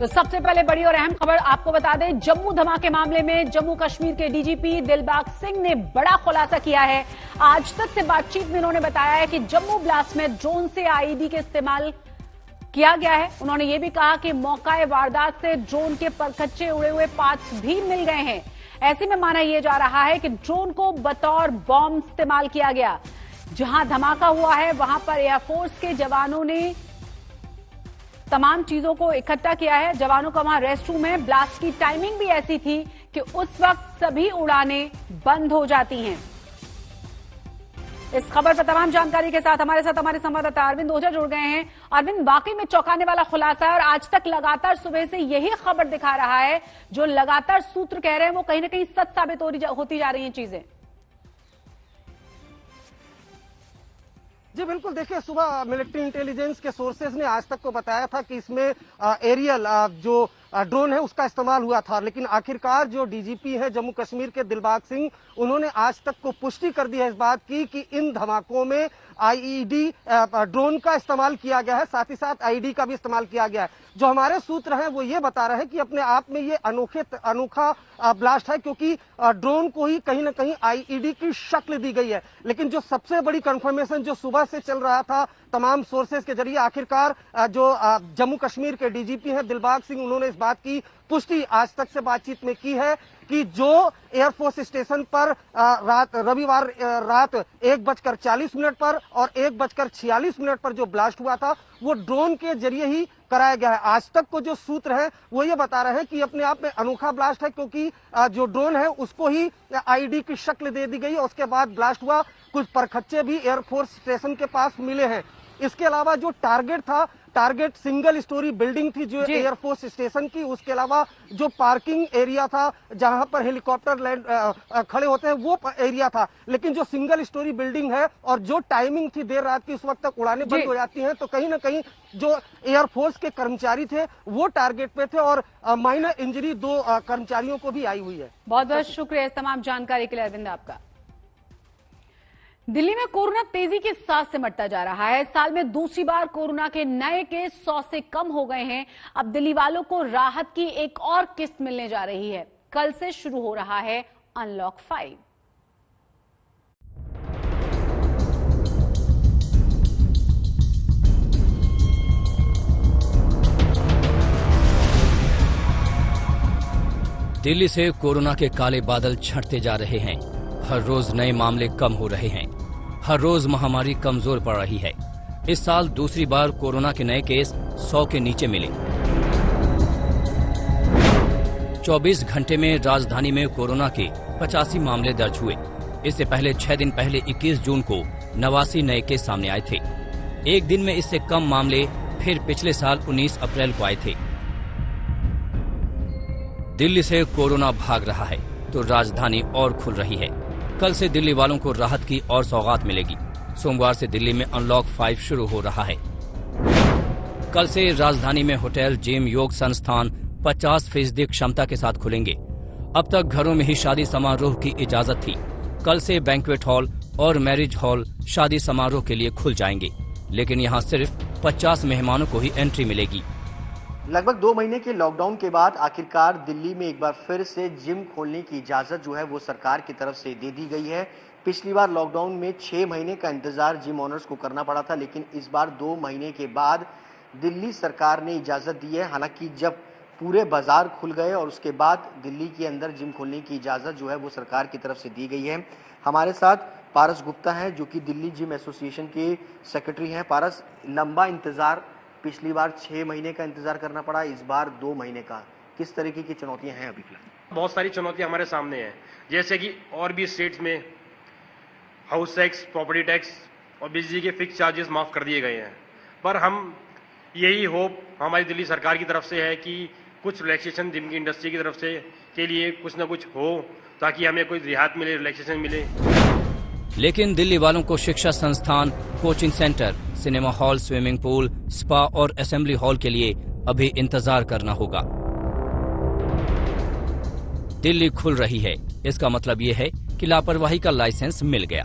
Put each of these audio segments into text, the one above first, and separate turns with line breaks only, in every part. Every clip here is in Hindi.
तो सबसे पहले बड़ी और अहम खबर आपको बता दें, जम्मू धमाके मामले में जम्मू कश्मीर के डीजीपी दिलबाग सिंह ने बड़ा खुलासा किया है। आज तक से बातचीत में उन्होंने बताया है कि जम्मू ब्लास्ट में ड्रोन से आईईडी के इस्तेमाल किया गया है। उन्होंने ये भी कहा कि मौका वारदात से ड्रोन के परखच्चे उड़े हुए पार्ट्स भी मिल गए हैं। ऐसे में माना यह जा रहा है कि ड्रोन को बतौर बॉम्ब इस्तेमाल किया गया। जहां धमाका हुआ है वहां पर एयरफोर्स के जवानों ने तमाम चीजों को इकट्ठा किया है। जवानों का वहां रेस्ट रूम है। ब्लास्ट की टाइमिंग भी ऐसी थी कि उस वक्त सभी उड़ानें बंद हो जाती हैं। इस खबर पर तमाम जानकारी के साथ हमारे संवाददाता अरविंद ओझा जुड़ गए हैं। अरविंद, वाकई में चौंकाने वाला खुलासा है और आज तक लगातार सुबह से यही खबर दिखा रहा है, जो लगातार सूत्र कह रहे हैं वो कहीं ना कहीं सच साबित होती जा रही हैं चीजें।
जी बिल्कुल, देखिए सुबह मिलिट्री इंटेलिजेंस के सोर्सेज ने आज तक को बताया था कि इसमें एरियल जो ड्रोन है उसका इस्तेमाल हुआ था, लेकिन आखिरकार जो डीजीपी है जम्मू कश्मीर के दिलबाग सिंह, उन्होंने आज तक को पुष्टि कर दी है इस बात की कि इन धमाकों में आईईडी ड्रोन का इस्तेमाल किया गया है, साथ ही साथ आईईडी का भी इस्तेमाल किया गया है। जो हमारे सूत्र हैं वो ये बता रहे हैं कि अपने आप में ये अनोखा ब्लास्ट है, क्योंकि ड्रोन को ही कहीं ना कहीं आईईडी की शक्ल दी गई है। लेकिन जो सबसे बड़ी कंफर्मेशन जो सुबह से चल रहा था तमाम सोर्सेज के जरिए, आखिरकार जो जम्मू कश्मीर के डीजीपी हैं दिलबाग सिंह, उन्होंने इस बात की पुष्टि आज तक से बातचीत में की है कि जो एयरफोर्स स्टेशन पर रविवार रात 1:40 पर और 1:46 पर जो ब्लास्ट हुआ था वो ड्रोन के जरिए ही कराया गया है। आज तक को जो सूत्र है वो ये बता रहे हैं कि अपने आप में अनोखा ब्लास्ट है, क्योंकि जो ड्रोन है उसको ही आईईडी की शक्ल दे दी गई और उसके बाद ब्लास्ट हुआ। कुछ परखच्चे भी एयरफोर्स स्टेशन के पास मिले हैं। इसके अलावा जो टारगेट सिंगल स्टोरी बिल्डिंग थी जो एयरफोर्स स्टेशन की, उसके अलावा जो पार्किंग एरिया था जहां पर हेलीकॉप्टर लैंड खड़े होते हैं वो एरिया था। लेकिन जो सिंगल स्टोरी बिल्डिंग है और जो टाइमिंग थी देर रात की, उस वक्त तक उड़ानें बंद हो जाती हैं, तो कहीं ना कहीं जो एयरफोर्स के कर्मचारी थे वो टारगेट पे थे और माइनर इंजरी 2 कर्मचारियों को भी आई हुई है।
बहुत बहुत शुक्रिया इस तमाम जानकारी के लिए अरविंद आपका। दिल्ली में कोरोना तेजी के साथ सिमटता जा रहा है। साल में दूसरी बार कोरोना के नए केस 100 से कम हो गए हैं। अब दिल्ली वालों को राहत की एक और किस्त मिलने जा रही है। कल से शुरू हो रहा है अनलॉक 5।
दिल्ली से कोरोना के काले बादल छंटते जा रहे हैं। हर रोज नए मामले कम हो रहे हैं। हर रोज महामारी कमजोर पड़ रही है। इस साल दूसरी बार कोरोना के नए केस 100 के नीचे मिले। 24 घंटे में राजधानी में कोरोना के 85 मामले दर्ज हुए। इससे पहले 6 दिन पहले 21 जून को 89 नए केस सामने आए थे। एक दिन में इससे कम मामले फिर पिछले साल 19 अप्रैल को आए थे। दिल्ली से कोरोना भाग रहा है तो राजधानी और खुल रही है। कल से दिल्ली वालों को राहत की और सौगात मिलेगी। सोमवार से दिल्ली में अनलॉक 5 शुरू हो रहा है। कल से राजधानी में होटल, जिम, योग संस्थान 50% क्षमता के साथ खुलेंगे। अब तक घरों में ही शादी समारोह की इजाजत थी। कल से बैंक्वेट हॉल और मैरिज हॉल शादी समारोह के लिए खुल जाएंगे, लेकिन यहाँ सिर्फ 50 मेहमानों को ही एंट्री मिलेगी।
लगभग 2 महीने के लॉकडाउन के बाद आखिरकार दिल्ली में एक बार फिर से जिम खोलने की इजाज़त जो है वो सरकार की तरफ से दे दी गई है। पिछली बार लॉकडाउन में 6 महीने का इंतजार जिम ओनर्स को करना पड़ा था, लेकिन इस बार 2 महीने के बाद दिल्ली सरकार ने इजाज़त दी है। हालांकि जब पूरे बाजार खुल गए और उसके बाद दिल्ली के अंदर जिम खोलने की इजाज़त जो है वो सरकार की तरफ से दी गई है। हमारे साथ पारस गुप्ता हैं जो कि दिल्ली जिम एसोसिएशन के सेक्रेटरी हैं। पारस, लंबा इंतजार, पिछली बार 6 महीने का इंतजार करना पड़ा, इस बार 2 महीने का, किस तरीके की चुनौतियां हैं अभी फिलहाल?
बहुत सारी चुनौतियां हमारे सामने हैं, जैसे कि और भी स्टेट्स में हाउस टैक्स, प्रॉपर्टी टैक्स और बिजली के फिक्स चार्जेस माफ कर दिए गए हैं। पर हम यही होप हमारी दिल्ली सरकार की तरफ से है कि कुछ रिलैक्सेशन जिम की इंडस्ट्री की तरफ से के लिए कुछ ना कुछ हो, ताकि हमें कोई रियायत मिले, रिलैक्सेशन मिले।
लेकिन दिल्ली वालों को शिक्षा संस्थान, coaching centre, cinema hall, swimming pool, spa और असेंबली हॉल के लिए अभी इंतजार करना होगा। दिल्ली खुल रही है, इसका मतलब ये है कि लापरवाही का लाइसेंस मिल गया।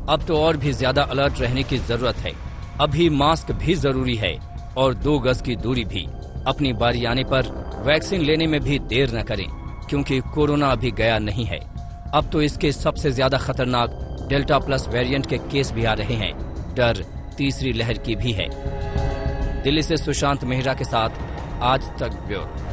अब तो और भी ज्यादा अलर्ट रहने की जरूरत है। अभी मास्क भी जरूरी है और 2 गज की दूरी भी। अपनी बारी आने पर वैक्सीन लेने में भी देर न करें, क्योंकि कोरोना अभी गया नहीं है। अब तो इसके सबसे ज्यादा खतरनाक डेल्टा प्लस वेरिएंट के केस भी आ रहे हैं। डर तीसरी लहर की भी है। दिल्ली से सुशांत मेहरा के साथ आज तक ब्यूरो।